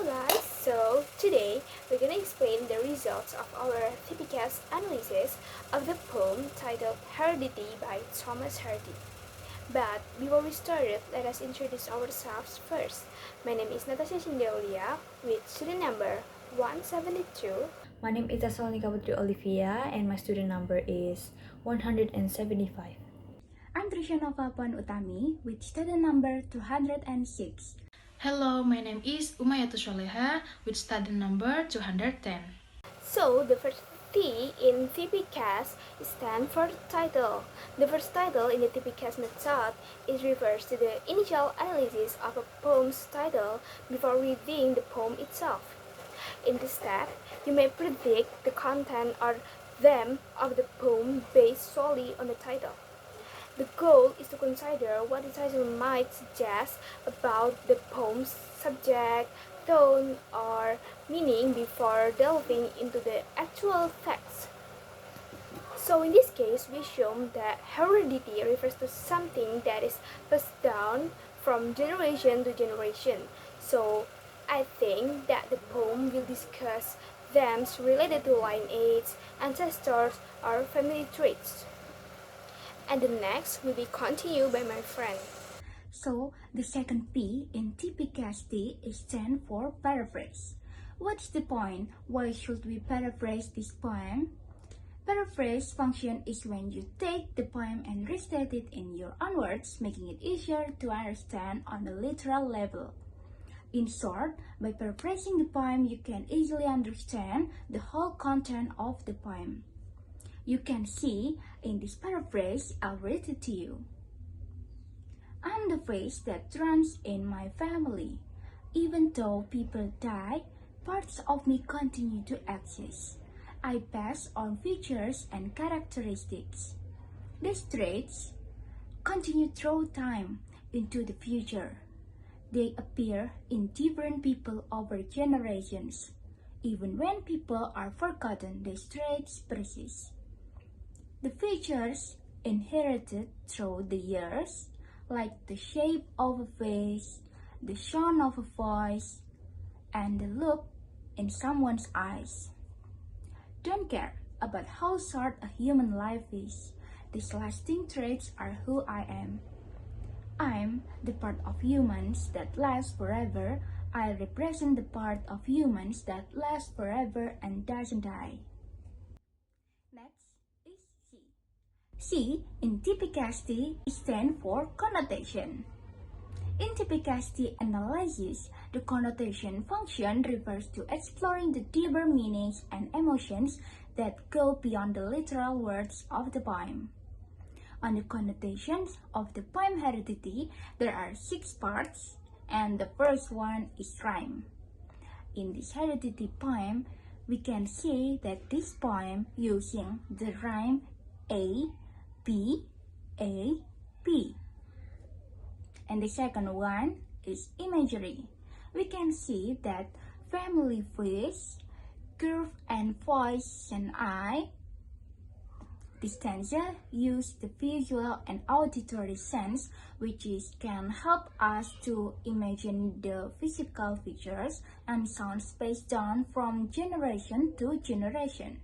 Hello guys, so today we're gonna explain the results of our TP-CASTT analysis of the poem titled Heredity by Thomas Heredity. But before we start, let us introduce ourselves first. My name is Natasha Aulia with student number 172. My name is Thesalonica Putri Olivia and my student number is 175. I'm Trisyanova Puan Utami with student number 206. Hello, my name is Umayatus Sholehah with student number 210. So the first T in TP-CASTT stands for title. The first title in the TP-CASTT method is refers to the initial analysis of a poem's title before reading the poem itself. In this step, you may predict the content or theme of the poem based solely on the title. The goal is to consider what the title might suggest about the poem's subject, tone, or meaning before delving into the actual text. So in this case, we show that heredity refers to something that is passed down from generation to generation. So I think that the poem will discuss themes related to lineage, ancestors, or family traits. And the next will be continued by my friend. So, the second P in TP-CASTT stands for paraphrase. What's the point? Why should we paraphrase this poem? Paraphrase function is when you take the poem and restate it in your own words, making it easier to understand on the literal level. In short, by paraphrasing the poem, you can easily understand the whole content of the poem. You can see in this paraphrase, I'll read it to you. I'm the face that runs in my family. Even though people die, parts of me continue to exist. I pass on features and characteristics. These traits continue through time into the future. They appear in different people over generations. Even when people are forgotten, these traits persist. The features inherited through the years, like the shape of a face, the tone of a voice, and the look in someone's eyes. Don't care about how short a human life is. These lasting traits are who I am. I'm the part of humans that lasts forever. I represent the part of humans that lasts forever and doesn't die. Next is C. C in TP-CASTT stands for connotation. In TP-CASTT analysis, the connotation function refers to exploring the deeper meanings and emotions that go beyond the literal words of the poem. On the connotations of the poem Heredity, there are 6 parts, and the first one is rhyme. In this Heredity poem, we can see that this poem using the rhyme A, B, A, B. And the second one is imagery. We can see that family face, curve and voice and eye. This stanza uses the visual and auditory sense, which can help us to imagine the physical features and sounds passed down from generation to generation.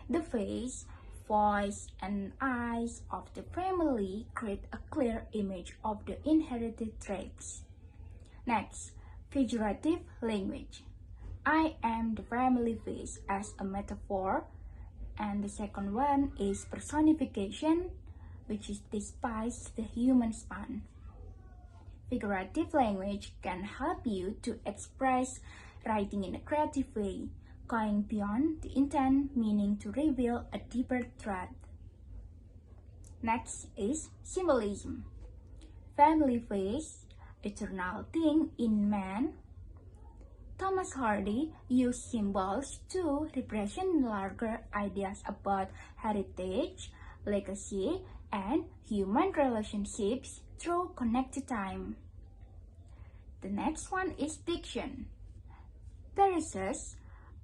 The face, voice, and eyes of the family create a clear image of the inherited traits. Next, figurative language. I am the family face as a metaphor. And the second one is personification, which despises the human span. Figurative language can help you to express writing in a creative way, going beyond the intent, meaning to reveal a deeper truth. Next is symbolism. Family face, eternal thing in man. Thomas Hardy used symbols to represent larger ideas about heritage, legacy, and human relationships through connected time. The next one is diction. Perishes,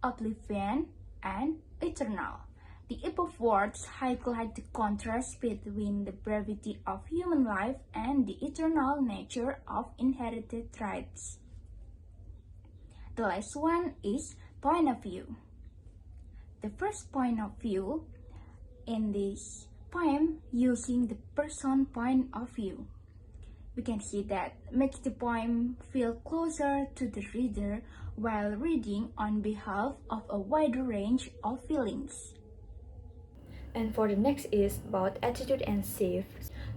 oblivion, and eternal. The above words highlight the contrast between the brevity of human life and the eternal nature of inherited traits. The last one is point of view. The first point of view in this poem using the person point of view. We can see that makes the poem feel closer to the reader while reading on behalf of a wider range of feelings. And for the next is about attitude and sieve.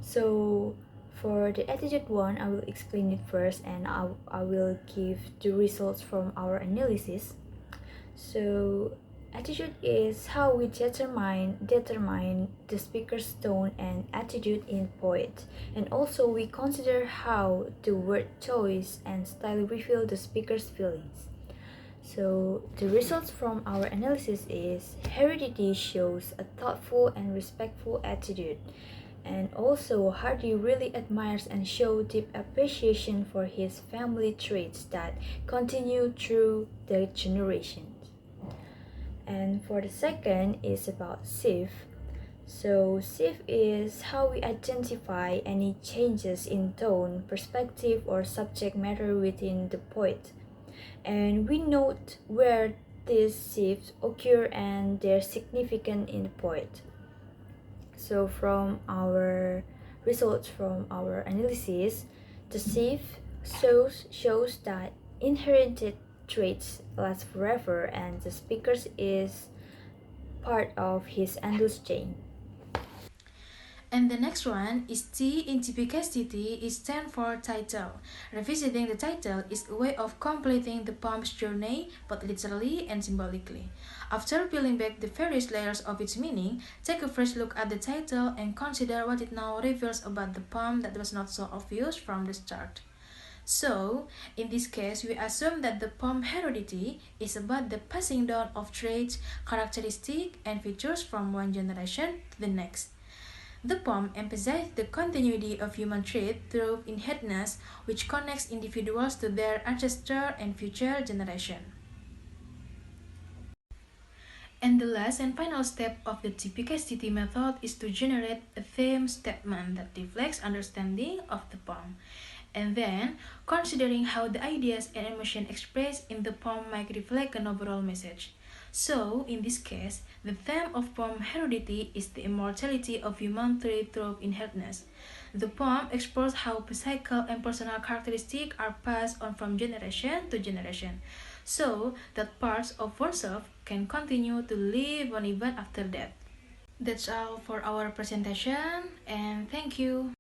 So for the attitude one, I will explain it first and I will give the results from our analysis. So attitude is how we determine the speaker's tone and attitude in poet, and also we consider how the word choice and style reveal the speaker's feelings. So the results from our analysis is Heredity shows a thoughtful and respectful attitude, and also Hardy really admires and shows deep appreciation for his family traits that continue through the generations. And for the second is about sieve. So sieve is how we identify any changes in tone, perspective, or subject matter within the poet. And we note where these shifts occur and their significance in the poet. So from our results from our analysis, the sieve shows that inherited traits last forever and the speaker is part of his endless chain. And the next one is T in TP-CASTT is stand for title. Revisiting the title is a way of completing the poem's journey, both literally and symbolically. After peeling back the various layers of its meaning, take a fresh look at the title and consider what it now reveals about the poem that was not so obvious from the start. So, in this case, we assume that the poem Heredity is about the passing down of traits, characteristics, and features from one generation to the next. The poem emphasizes the continuity of human trait through inheritance, which connects individuals to their ancestor and future generation. And the last and final step of the TP-CASTT method is to generate a theme statement that reflects understanding of the poem. And then, considering how the ideas and emotions expressed in the poem might reflect an overall message. So, in this case, the theme of poem Heredity is the immortality of human trait through inheritance. The poem explores how physical and personal characteristics are passed on from generation to generation, so that parts of oneself can continue to live on even after death. That's all for our presentation, and thank you.